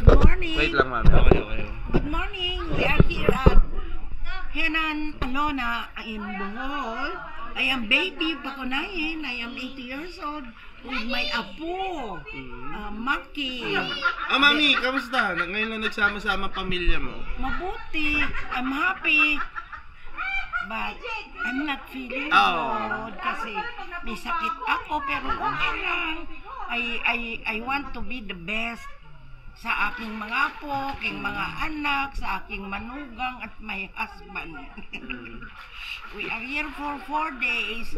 Good morning. Wait lang, mami. Okay. Good morning. We are here at Henan Alona in Bohol. I am baby Pakunayin. I am 80 years old with my apo, Maki. Mami, kamusta? Ngayon lang nagsama-sama pamilya mo. Mabuti. I'm happy. But I'm not feeling good kasi may sakit ako pero okay lang. I want to be the best sa aking mga apo, aking mga anak, sa aking manugang at my husband. We are here for 4 days,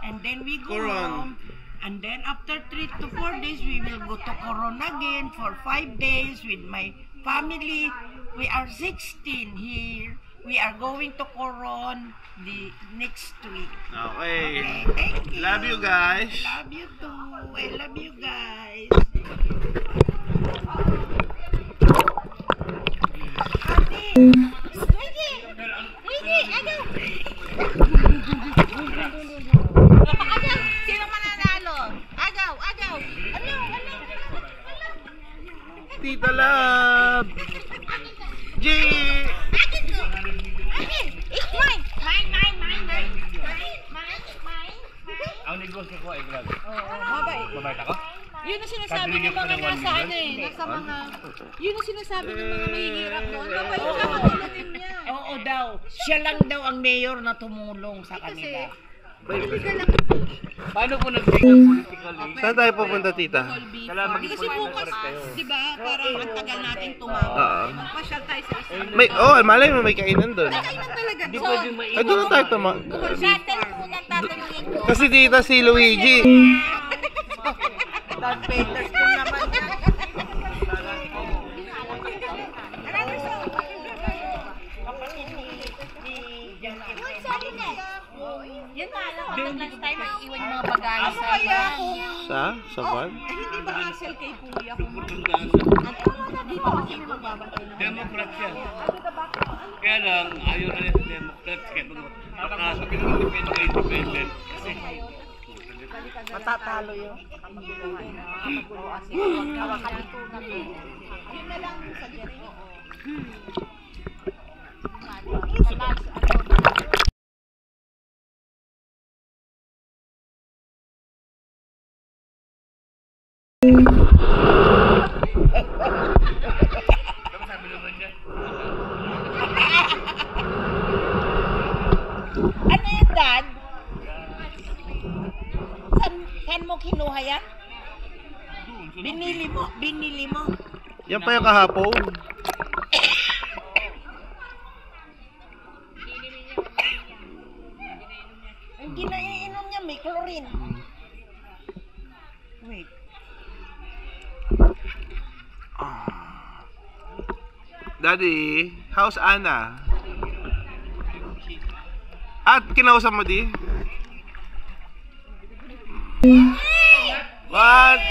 and then we go home. And then after 3 to 4 days, we will go to Coron again for 5 days with my family. We are 16 here. We are going to Coron the next week. Okay. Thank you. Love you guys. Love you too. I love you guys. Sino mananalo? Agaw! Ano? Tita Love! G! Akin ko! Akin! It's mine! Mine! Ang negosyo ko ay grabe. Mabait. Mabait ako? Yun ang sinasabi ng mga nasa ano eh. Nasa mga... Yun ang sinasabi ng mga mahihirap doon. Mabait ka katulad din niya. Oo daw. Siya lang daw ang mayor na tumulong sa kanila. Paano po nag-bigay politically? Saan tayo pupunta, tita? Kailangan maging Kasi bukas, di ba, parang ang tagal natin tumawag. Oo. Magpasyal tayo sa isang. Malay mo may kainan doon. Kailan talaga Hindi doon? pwedeng Ay, doon na tayo Shuttle muna tatanungin ko. Kasi tita si Luigi. Darth Vader din naman yan. Yun nga lang, kapag lunch time, iwan yung mga bagay sa Sa van? hindi ba hassle kay Kuya kung Democrat siya. Kaya lang, ayaw na rin sa Democrat. Kaya baka sabi ng independent. Kasi Matatalo yun. yun na lang sa Jerry. sabi naman niya. Ano yan, Dad? Saan mo kinuha yan? Binili mo. Yan pa yung kahapon. Ang ginaiinom niya may chlorine. Wait. Daddy, how's Anna? At kinausap mo di? What?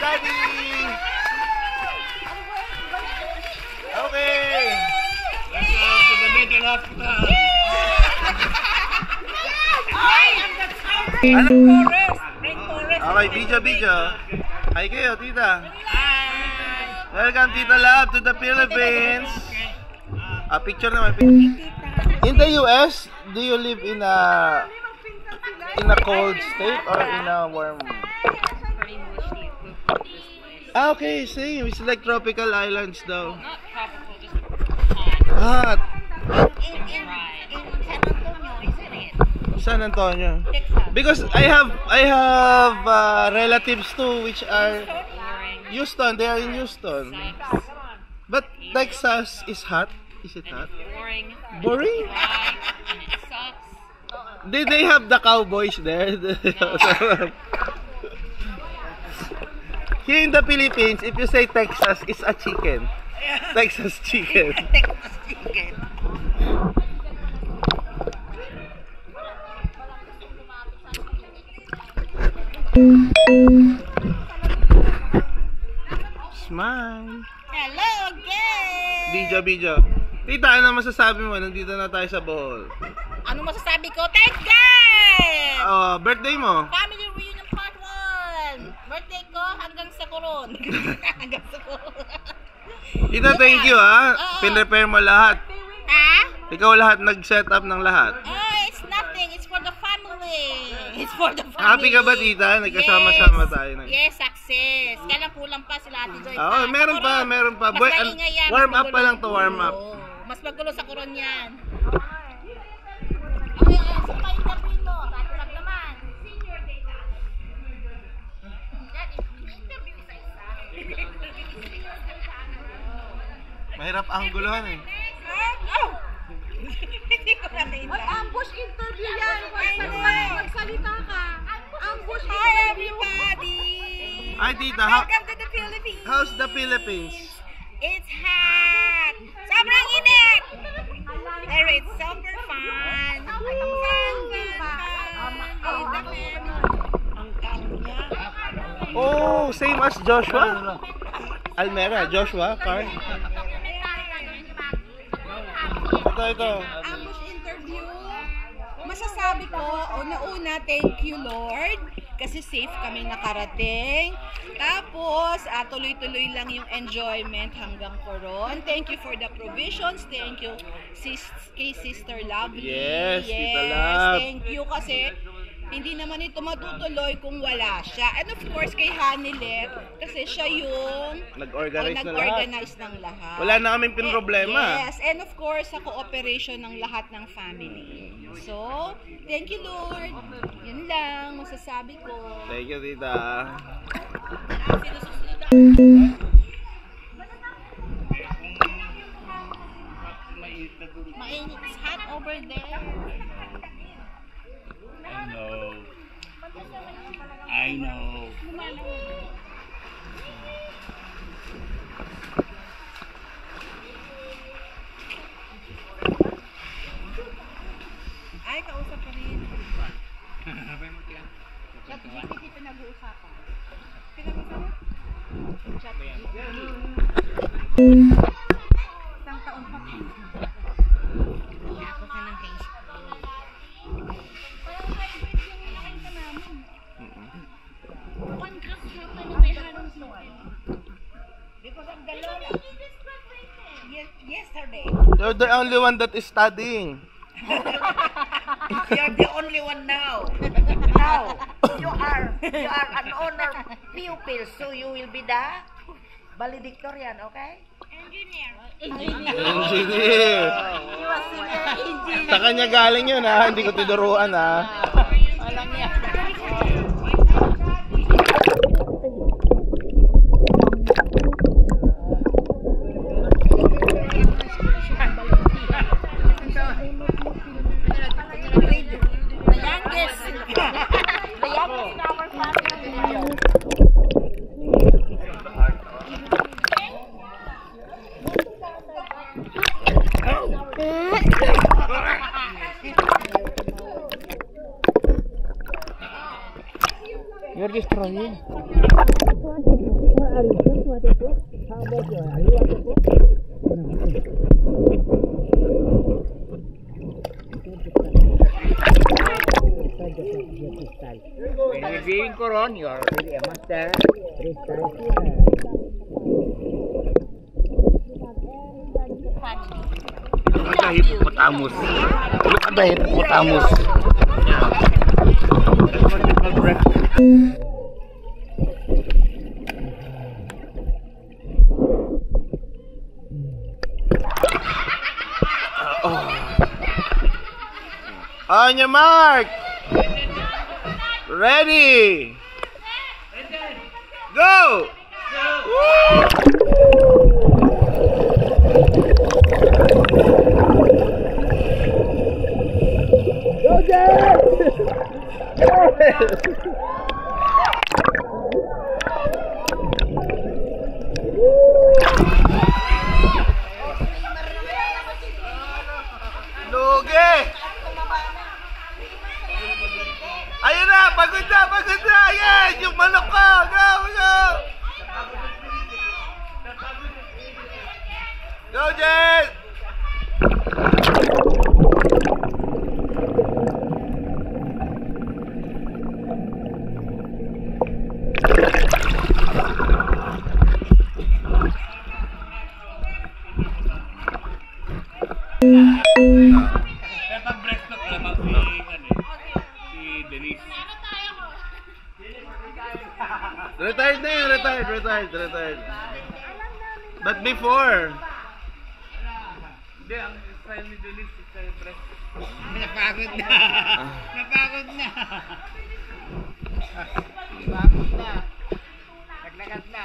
Daddy! Okay! Let's go to the middle hospital. Okay, video. Hi kayo, tita. Welcome, Tita Love, to the Philippines. Picture naman. In the US, do you live in a cold state or in a warm? Okay, same. It's like tropical islands though. Hot. In San Antonio, isn't it? San Antonio. Because I have relatives too which are Houston. They are in Houston. But Texas is hot. Is it hot? Boring? Did they have the cowboys there? Here in the Philippines, if you say Texas, it's a chicken. Texas chicken. Texas chicken. Smile. Hello again! Video. Tita, ano masasabi mo? Nandito na tayo sa Bohol. Ano masasabi ko? Thank God! Birthday mo? Family reunion part 1. Birthday ko hanggang sa Coron. Hanggang sa Coron. Tita, thank you ha. Pin-repair mo lahat. Ha? Ikaw lahat nag-set up ng lahat. Oh, it's nothing. It's for the family. It's for the family. Happy ka ba, Tita? Nagkasama-sama tayo na. Yes, success. Kailan kulang pa sila Ate Joy. Meron pa. Mas Boy, maingay yan. warm Mas up pa lang to, warm up. Oo. Mas magulo sa Coron yan. Ay, sino pa interview mo? Tatulog naman. Senior data. Interview isa-isa. Mahirap ang guluhan eh. Hindi ko natinda. Ambush interview yan. Magsalita ka. Ambush Hi interview. everybody! Hi, Tita. Welcome to the Philippines! How's the Philippines? It's hot! Sobrang init! Pero it's super fun! Ang kanya. Oh, same as Joshua. Almera, Joshua, Carl. Ito. Ambush interview. Masasabi ko, una-una, thank you Lord. Kasi safe kami nakarating. Tapos, tuloy-tuloy lang yung enjoyment hanggang Coron. Thank you for the provisions. Thank you kay Sister Lovely. Yes, Tita Love. Thank you kasi hindi naman ito matutuloy kung wala siya. And of course, kay Hanilet, kasi siya yung Nag-organize ng lahat. Wala na kaming pinroblema. Yes, and of course, sa cooperation ng lahat ng family. So, thank you Lord. Yun lang, masasabi ko. Thank you, Tita. Mainit, it's hot over there. I know. Ay, kausap pa rin. Chat GPT pinag-uusapan. Pinag-uusapan? Chat GPT. Isang taon pa. Ako ka ng Facebook. Parang hybrid yung nakita namin. One class na pa na may harong floor. Because of the law. Yesterday. You're the only one that is studying. You're the only one now. Now, you are an honor pupil, so you will be the valedictorian, okay? Engineer. Sa kanya galing yun ha, hindi ko tinuruan ha. Walang yan. You're destroying. When you're being Coron, you are really a master. Look at the hippopotamus. Look at the hippopotamus. On your mark. Ready. Go. Go, Jack. Lugi. Ayun na, pagod na, pagod na. Yan, yung manok ko. Go, go. Go, Jen. Kaya pag breaststroke na lang si Denise. Retired na yun, retired. But before, Hindi, ang style ni Denise is style breast. Napagod na. Naglagat na.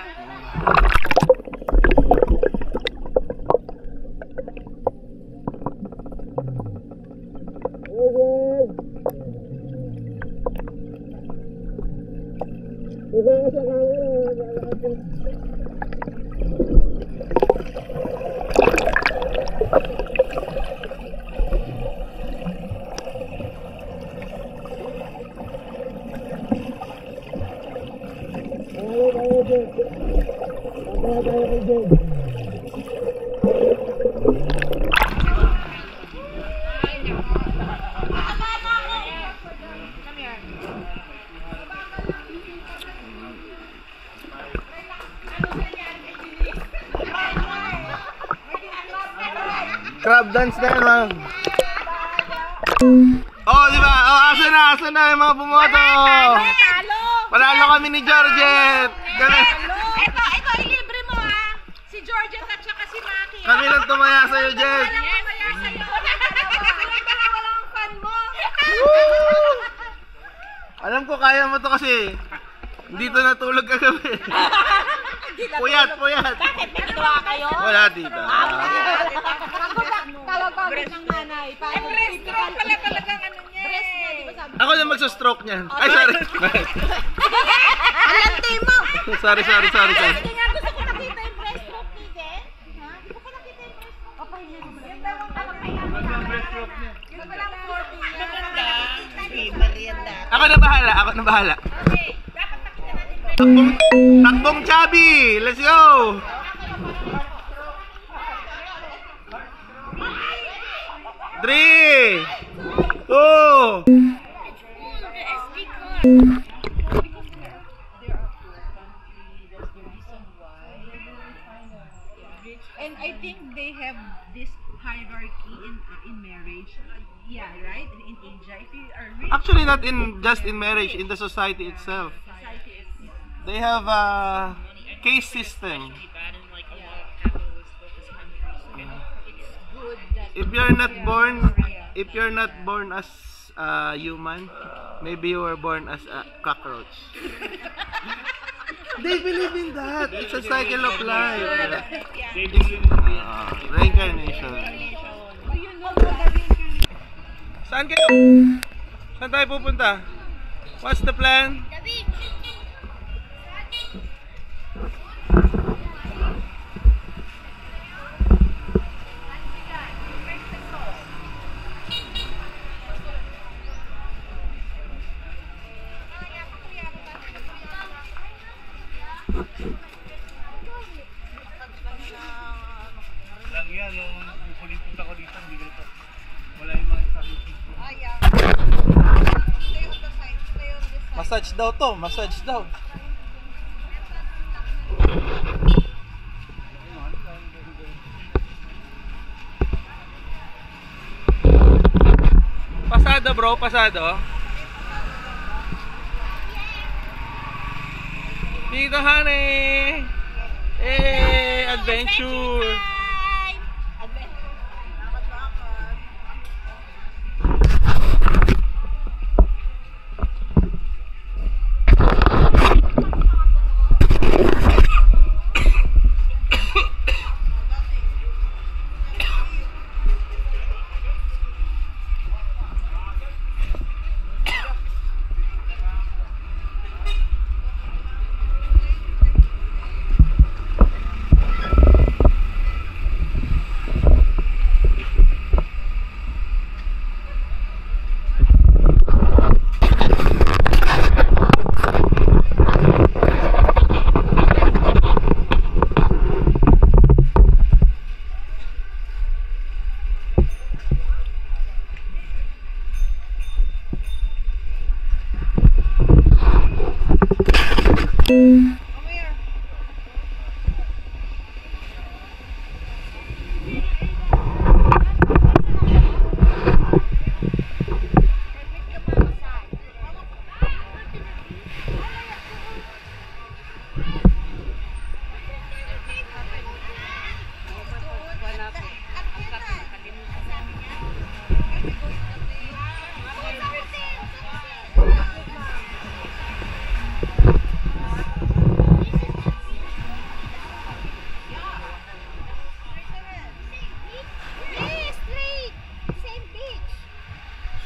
crab dance na yun, ma'am. Oh, di ba? Oh, asa na yung mga bumoto. Panalo kami ni Georgette. Ito, ilibre mo ha. Si Georgette at saka si Maki. Kami lang tumaya sa'yo, Jet. Walang fan mo. Alam ko kaya mo to kasi dito natulog kagabi. Puyat. Bakit? May ginawa kayo? Wala dito. Talagang ng nanay. Breaststroke pala talagang ano niya. Breast niya, di ba sabi? Ako na magsa-stroke niyan. Ay, sorry. Alante mo! sorry. Hindi nga gusto ko nakita yung breaststroke ni Den. Ha? Hindi ko pa nakita yung breaststroke. Papahinga mo. Yan daw ang papahinga mo. Yun pa lang 40 na. Ako na bahala. Okay. Dapat nakita natin. Takbong chubby. Let's go. Three, 2. And I think they have this hierarchy in marriage. Yeah, right? In Asia, if you are rich, Actually, not just in marriage, in the society itself. society is They have a case system. good that If you're not born as a human, maybe you were born as a cockroach. They believe in that. It's a cycle of life. Reincarnation. do you know what the reincarnation? Saan kayo? Saan tayo pupunta? What's the plan? Lang yan, yung pulipunta ko dito, hindi ganito. Wala yung mga establishment. Massage daw to. Massage daw. Pasado bro, pasado. Dito honey. Adventure.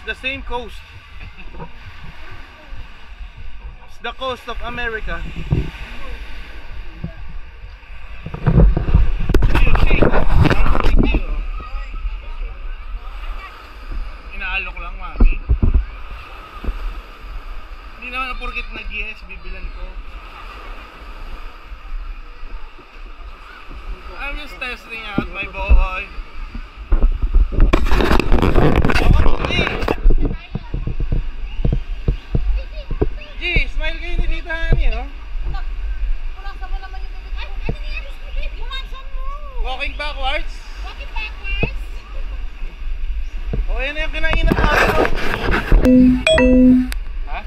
The same coast. It's the coast of America. Inaalok lang, mami. Hindi naman porket nag-yes, bibilan ko. I'm just testing out my boy. G, smile kayo ni Tita Hani, oh. Pulang mo naman yung bibig. Ay, ano nangyari? Pumansan mo. Walking backwards. Walking backwards. O, yan na yung kinainan natin, oh. Ha?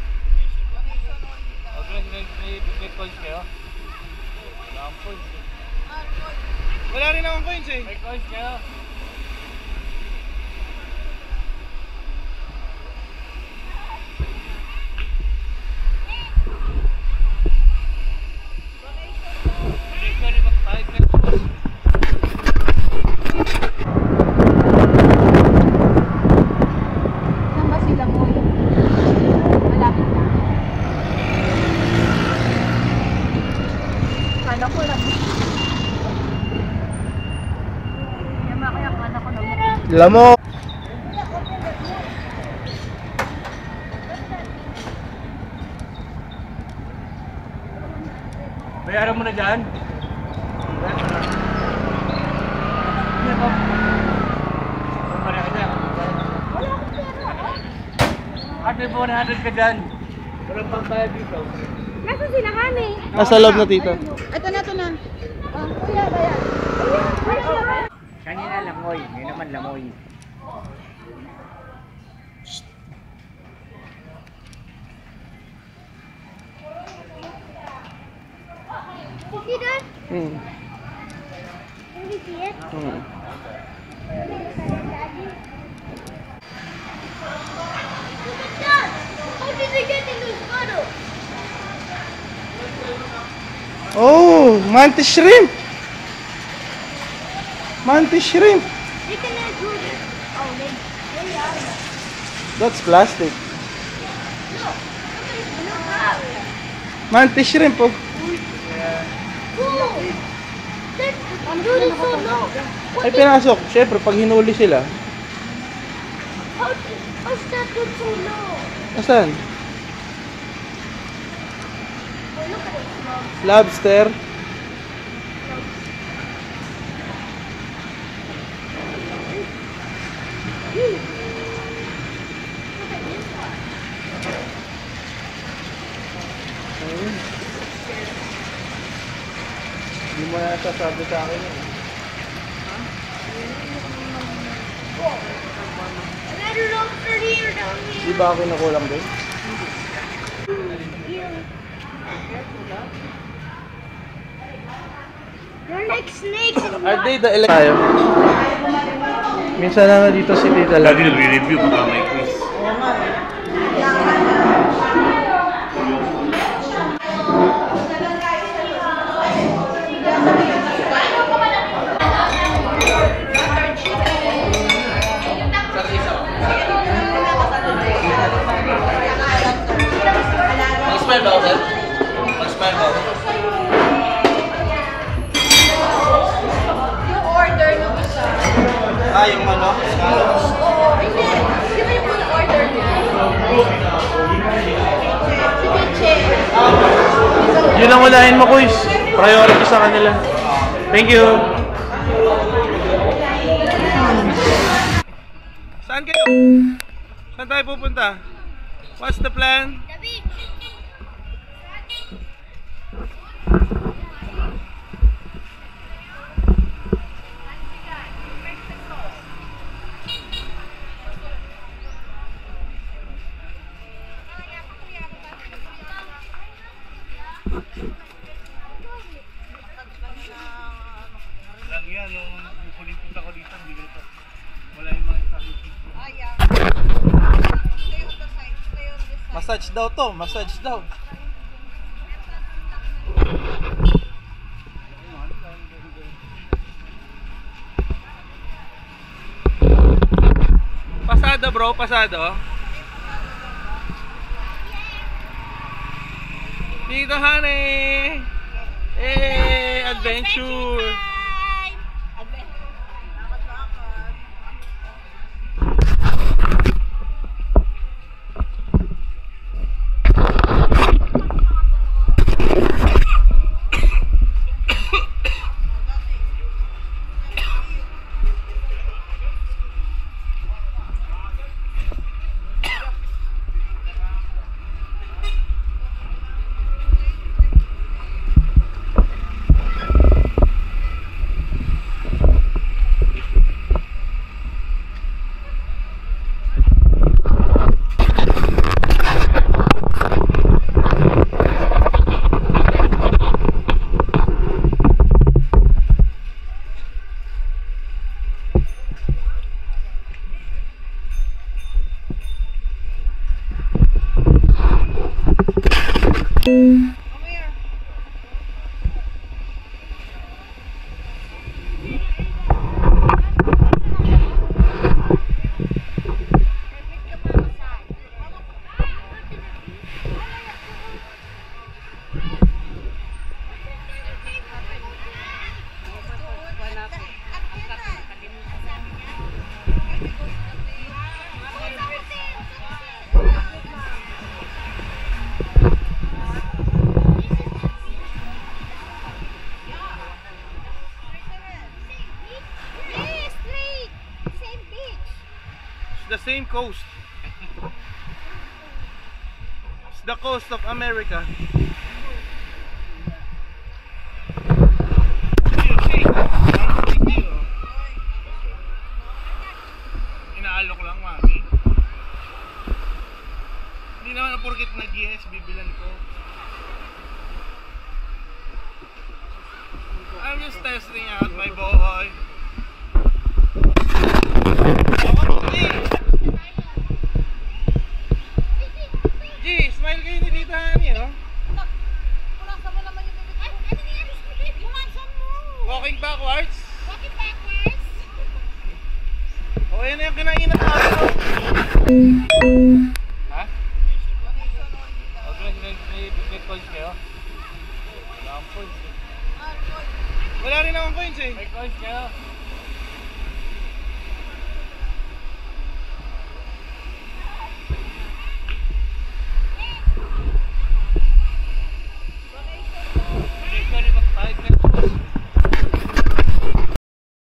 May coins kayo? Wala akong coins eh. Wala rin akong coins eh. May coins kayo? Saan ba sila mo? Malapit na. Kala ko lang. Kaya kala ko lang. Lamo. Bayaran mo na dyan? Hindi po. Marami ka dyan. Ate, 400 ka dyan. Walang pangbayad dito. Nasaan sila, Hani? Nasa loob na, tita. Ito na, ito na. Kuya, bayan. Kanina lamoy, ngayon naman lamoy. You see that? Hmm. Can you see it? Hmm. Look at that! How did they get in this bottle? Oh, mantis shrimp. Mantis shrimp. They cannot do this. Oh, they are. That's plastic. Look, Mantis shrimp, oh. cool. That dude is so low. Ay, pinasok. Siyempre, pag hinuli sila. How's that dude so low? Asan? Oh, look at it. Lobster. Hindi mo na sasabi sa akin yun. Another lobster here down here. Di ba ako nakulang din? They're like snakes. Are they the tayo? Minsan na dito si Tita Lab. Lagi nagre-review baka may quiz. Mag-smile ba ako, sir? Mag-smile ba ako? Order nung isa. Ah, yung ano? Hindi. Di ba yung order niya? Si Biche. Yun ang unahin mo, Kuys. Priority sa kanila. Thank you. Saan kayo? Saan tayo pupunta? What's the plan? The beach. Lang yan, yung pulipit ako dito, hindi ganito. Wala yung mga sabi. Massage daw to, massage daw. Pasado bro, pasado. Dito honey. Adventure. The same coast. It's the coast of America. Inaalok lang, mami. Hindi naman na porket nag-yes, bibilan ko. I'm just testing out my boy. G, smile kayo ni Tita Hani, oh. Walking backwards? Oh, yan na yung kinainan natin, oh. Ha? Okay, may coins kayo? Wala akong coins, eh. Wala rin akong coins, eh. May coins kayo?